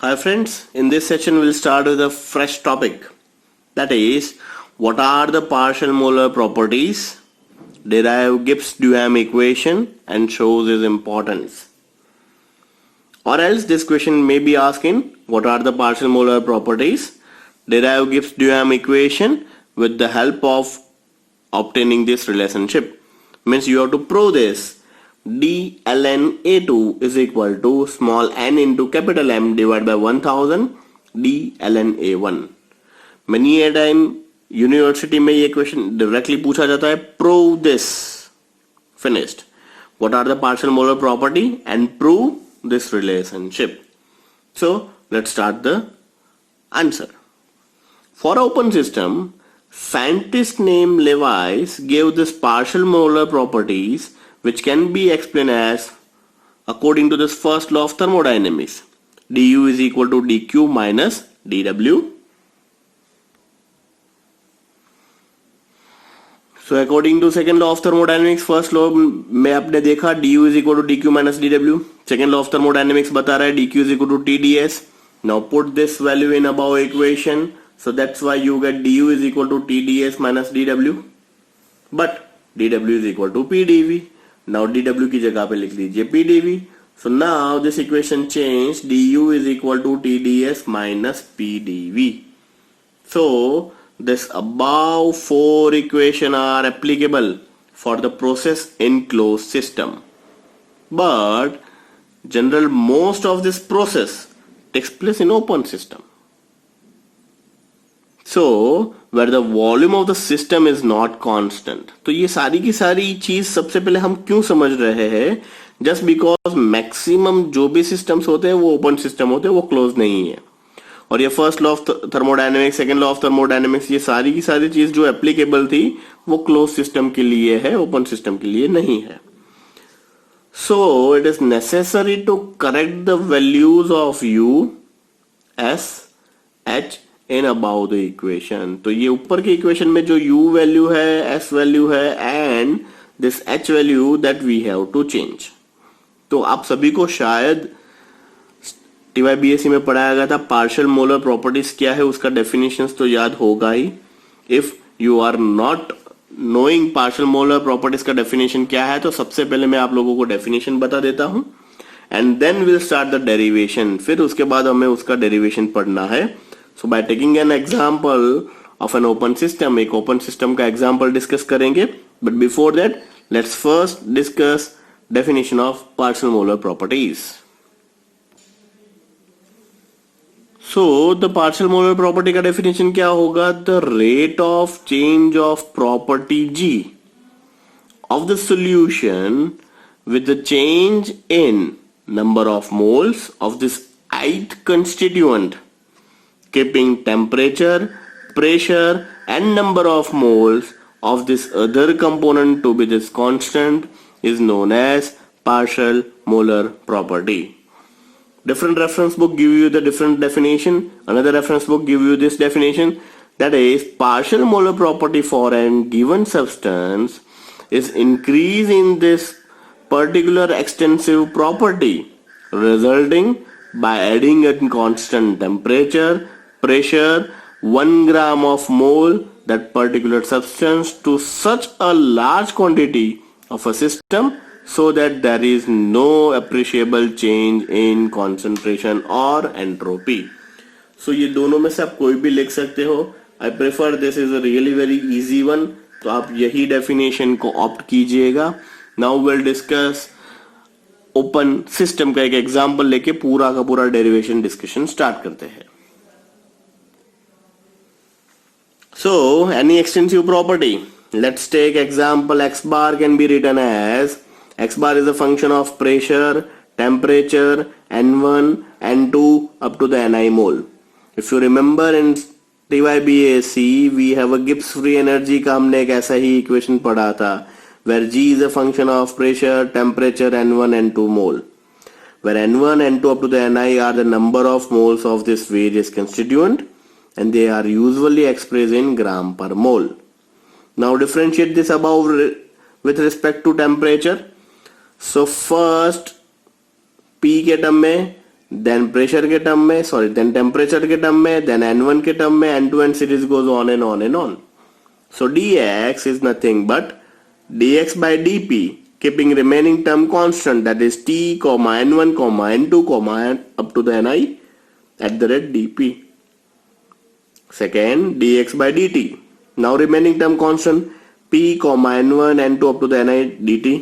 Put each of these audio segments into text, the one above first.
Hi friends, in this session we'll start with a fresh topic, that is, what are the partial molar properties, derive Gibbs-Duhem equation and shows its importance. Or else this question may be asking, what are the partial molar properties, derive Gibbs-Duhem equation with the help of obtaining this relationship. Means you have to prove this. D ln A2 is equal to small n into capital M divided by 1000 D ln A1. Many a time university में ये question directly पूछा जाता है, prove this. Finished. What are the partial molar property and prove this relationship. So let's start the answer. For open system, scientist named Lewis gave this partial molar properties which can be explained as according to this first law of thermodynamics. du is equal to dq minus dw. So according to second law of thermodynamics, first law में आपने देखा du is equal to dq minus dw. Second law of thermodynamics बता रहा है dq is equal to tds. Now put this value in above equation. So that's why you get du is equal to tds minus dw. But dw is equal to pdv. Now dw की जगह पे लिख लीजिए pdv. So now this equation changed. du is equal to tds minus pdv. So this above four equation are applicable for the process in closed system. But general most of this process takes place in open system. So where the volume of the system is not constant. तो ये सारी की सारी चीज सबसे पहले हम क्यों समझ रहे हैं? Just because मैक्सिमम जो भी सिस्टम्स होते हैं वो ओपन सिस्टम होते हैं, वो क्लोज नहीं है. और ये first law of thermodynamics, second law of thermodynamics, ये सारी की सारी चीज जो एप्लीकेबल थी वो क्लोज सिस्टम के लिए है, ओपन सिस्टम के लिए नहीं है. So it is necessary to correct the values of u, s, h in above the equation. तो ये ऊपर के इक्वेशन में जो u वैल्यू है, s वैल्यू है and this h value that we have to change. तो आप सभी को शायद TYBSc में पढ़ाया गया था पार्शियल मोलर प्रॉपर्टीज क्या है, उसका डेफिनेशंस तो याद होगा ही. If you are not knowing partial molar properties का डेफिनेशन क्या है, तो सबसे पहले मैं आप लोगों को डेफिनेशन बता देता हूं and then will start the derivation. फिर उसके बाद हमें उसका डेरिवेशन पढ़ना है. So by taking an example of an open system, एक ओपन सिस्टम का एग्जांपल डिस्कस करेंगे. But before that let's first discuss definition of partial molar properties. So the partial molar property का definition क्या होगा? The rate of change of property G of the solution with the change in number of moles of this ith constituent, keeping temperature, pressure and number of moles of this other component to be this constant is known as partial molar property. Different reference book give you the different definition. Another reference book give you this definition. That is, partial molar property for a given substance is increase in this particular extensive property resulting by adding a constant temperature, pressure, 1 gram of mole that particular substance to such a large quantity of a system so that there is no appreciable change in concentration or entropy. So ये दोनों में से आप कोई भी लिख सकते हो. I prefer this is a really very easy one. तो आप यही डेफिनेशन को ऑप्ट कीजिएगा. Now we'll discuss open system का एक एग्जांपल लेके पूरा का पूरा डेरिवेशन डिस्कशन स्टार्ट करते हैं. So any extensive property, let's take example x bar can be written as x bar is a function of pressure, temperature, N1, N2 up to the Ni mole. If you remember in TYBAC we have a Gibbs free energy का हमने एक ऐसा ही equation पढ़ा था where G is a function of pressure, temperature, N1, N2 mole, where N1, N2 up to the Ni are the number of moles of this various constituent and they are usually expressed in gram per mole. Now differentiate this above with respect to temperature. So first P के term में then pressure के term में, sorry then temperature के term में, then N1 के term में, N2 and series goes on and on and on. So dx is nothing but dx by dp keeping remaining term constant, that is t comma n1 comma n2 comma up to the ni at the rate dp. Second, dx by dt. Now remaining term constant p comma n1 n2 up to the ni dt.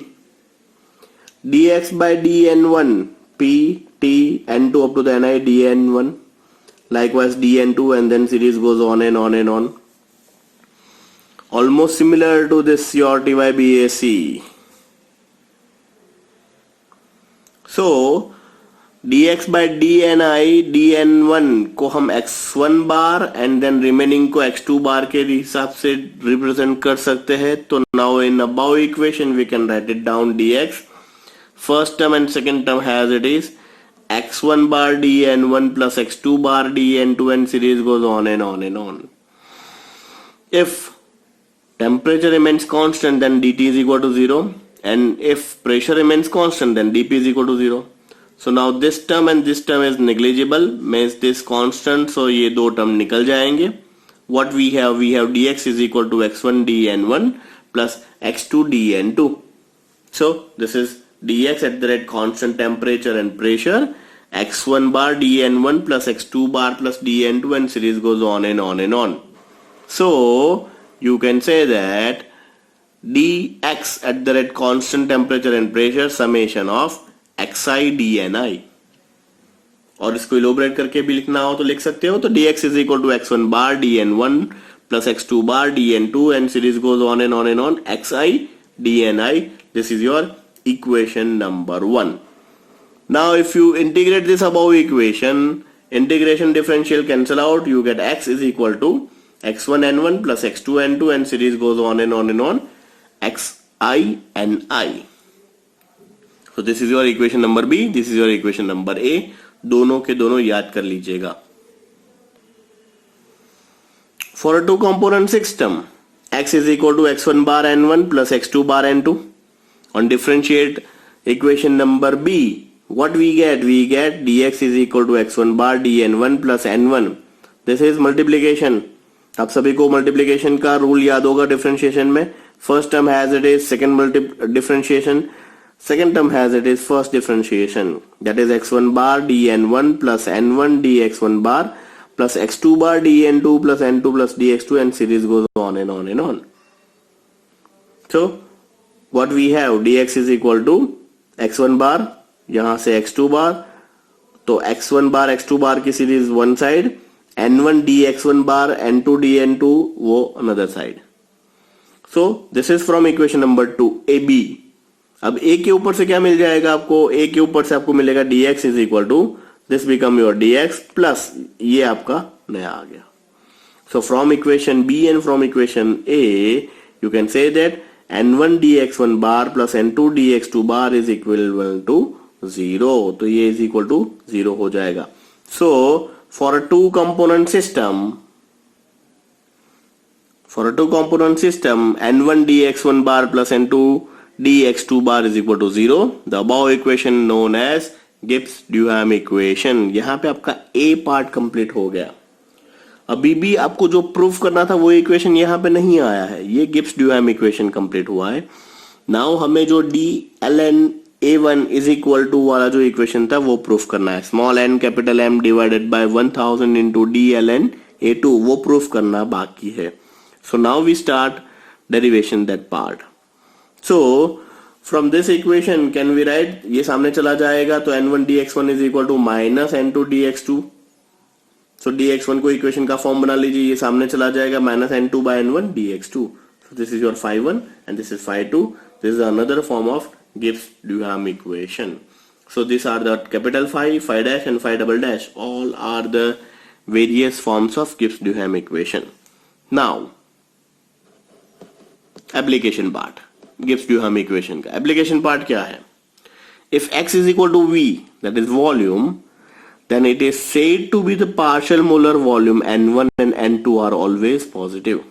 Dx by dn1 p t n2 up to the ni dn1. Likewise dn2 and then series goes on and on and on. Almost similar to this your Ty BAC. So dx by dni dn1 को हम x1 bar and then remaining को x2 बार के हिसाब से represent कर सकते हैं. तो now in above equation we can write it down dx. First term and second term has it is x1 bar dn1 plus x2 bar dn2 and series goes on and on and on. If temperature remains constant, then dt is equal to 0, and if pressure remains constant, then dp is equal to 0. So now this term and this term is negligible, means this constant, so ये दो term निकल जाएंगे. What we have dx is equal to x1 dn1 plus x2 dn2. So this is dx at the rate constant temperature and pressure, x1 bar dn1 plus x2 bar plus dn2 and series goes on and on and on. So you can say that dx at the rate constant temperature and pressure summation of xi dni. और इसको elaborate करके भी लिखना हो तो लिख सकते हो. तो dx is equal to x1 bar dn1 plus x2 bar dn2 and series goes on and on and on xi dni. This is your equation number 1. Now if you integrate this above equation, integration differential cancel out, you get x is equal to x1 n1 plus x2 n2 and series goes on and on and on xi ni. So this is your equation number B, this is your equation number A. दोनों के दोनों याद कर लीजिएगा. For a two component system, x is equal to x1 bar n1 plus x2 bar n2. On differentiate equation number B, what we get? We get dx is equal to x1 bar dn1 plus n1. This is multiplication. आप सभी को multiplication का rule याद होगा differentiation में. First term has it is second differentiation, second term has it is first differentiation, that is x1 bar dn1 plus n1 dx1 bar plus x2 bar dn2 plus n2 plus dx2 and series goes on and on and on. So what we have, dx is equal to x1 bar, यहां से x2 बार, तो x1 बार x2 बार की series one side, n1 dx1 bar n2 dn2 वो another side. So this is from equation number 2 AB. अब A के ऊपर से क्या मिल जाएगा आपको? A के ऊपर से आपको मिलेगा dx is equal to this become your dx plus ये आपका नया आ गया. So from equation B and from equation A you can say that n1 dx1 bar plus n2 dx2 bar is equivalent to 0. तो ये is equal to 0 हो जाएगा. So for a two component system, n1 dx1 bar plus n2 dx2 bar is equal to 0. The above equation known as Gibbs-Duhem equation. यहाँ पे आपका A part complete हो गया. अभी भी आपको जो प्रूफ करना था वो इक्वेशन यहाँ पे नहीं आया है. ये Gibbs-Duhem इक्वेशन कंप्लीट हुआ है. नाउ हमें जो dln A1 is equal to वाला जो इक्वेशन था वो प्रूफ करना है. Small n capital M divided by 1000 into dln A2 वो प्रूफ करना बाकी है. So now we start derivation that part. So from this equation can we write, ये सामने चला जाएगा तो n1 dx1 is equal to minus n2 dx2. So dx1 को इक्वेशन का फॉर्म बना लीजिए, ये सामने चला जाएगा minus n2 by n1 dx2. So this is your phi 1 and this is phi 2. This is another form of Gibbs-Duhem equation. So these are the capital phi, phi dash and phi double dash. All are the various forms of Gibbs-Duhem equation. Now application part. Gibbs-Duhem equation का application part क्या है? If x is equal to v, that is volume, then it is said to be the partial molar volume n1 and n2 are always positive.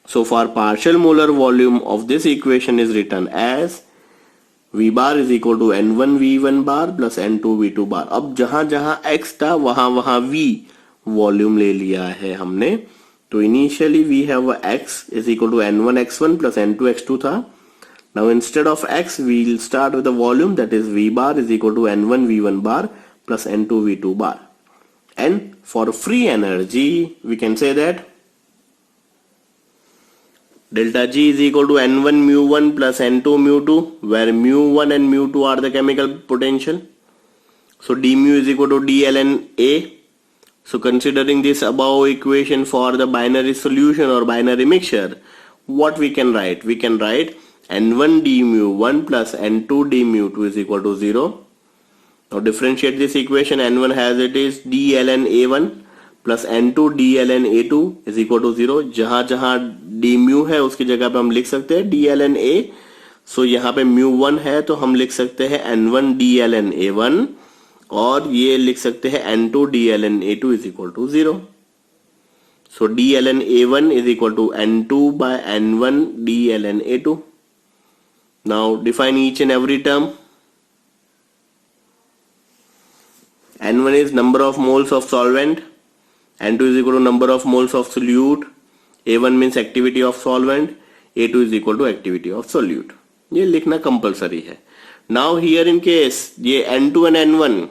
So for partial molar volume of this equation is written as V bar is equal to N1 V1 bar plus N2 V2 bar. अब जहां जहां X था वहां V volume ले लिया है हमने. तो initially we have X is equal to N1 X1 plus N2 X2 था. Now instead of X we'll start with the volume, that is V bar is equal to N1 V1 bar plus N2 V2 bar. And for free energy we can say that delta G is equal to N1 mu1 plus N2 mu2, where mu1 and mu2 are the chemical potential. So d mu is equal to d ln A. So considering this above equation for the binary solution or binary mixture, what we can write? We can write N1 d mu1 plus N2 d mu2 is equal to 0. Now differentiate this equation. N1 has it is d ln A1 plus N2 d ln A2 is equal to 0. जहां जहां d mu है उसकी जगह पे हम लिख सकते हैं d ln A. सो यहाँ पे μ1 है तो हम लिख सकते हैं N1 d ln A1 और ये लिख सकते हैं N2 d ln A2 is equal to 0. So d ln A1 is equal to N2 by N1 d ln A2. Now define each and every term. N1 is number of moles of solvent. N2 is equal to number of moles of solute. A1 means activity of solvent. A2 is equal to activity of solute. ये लिखना compulsory है. Now here in case ये N2 and N1,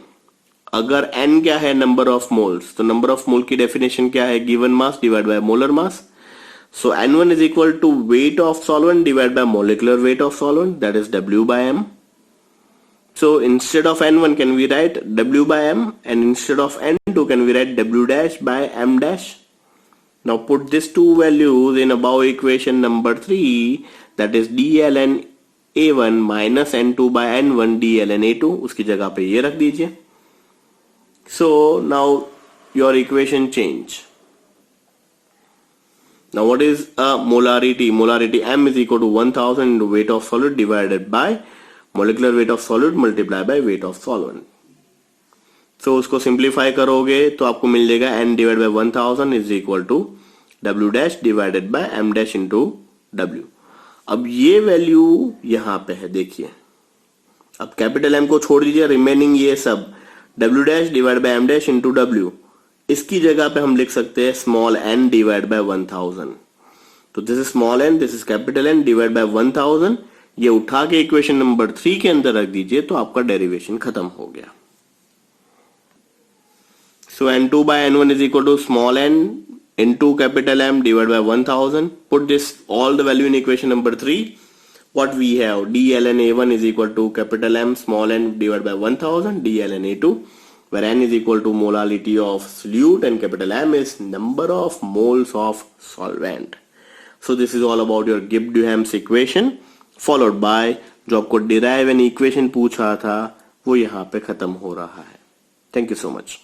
अगर N क्या है number of moles, तो number of mole की definition क्या है? Given mass divided by molar mass. So N1 is equal to weight of solvent divided by molecular weight of solvent, that is W by M. So instead of N1 can we write W by M, and instead of N2 can we write W dash by M dash. Now put these two values in above equation number 3, that is d ln A1 minus N2 by N1 d ln A2. उसकी जगह पे ये रख दीजिए. So now your equation change. Now what is a molarity? Molarity M is equal to 1000 into weight of solid divided by molecular weight of solid multiplied by weight of solvent. So उसको simplify करोगे तो आपको मिल जाएगा N divided by 1000 is equal to W dash divided by M dash into W. अब ये value यहाँ पे है, देखिए. अब कैपिटल M को छोड़ दीजिए, रिमेनिंग ये सब W dash divided by M dash into W, इसकी जगह पे हम लिख सकते हैं स्मॉल n divided by 1000. तो this is small n, this is capital N divided by 1000. ये उठा के इक्वेशन नंबर 3 के अंदर रख दीजिए तो आपका डेरिवेशन खत्म हो गया. सो N2 by N1 is equal to small n into capital M divided by 1000. Put this all the value in equation number 3. What we have? d ln A1 is equal to capital M small n divided by 1000 d ln A2, where n is equal to molality of solute and capital M is number of moles of solvent. So this is all about your Gibbs-Duhamel's equation, followed by जो आपको derive an equation पूछा था वो यहाँ पे खत्म हो रहा है. Thank you so much.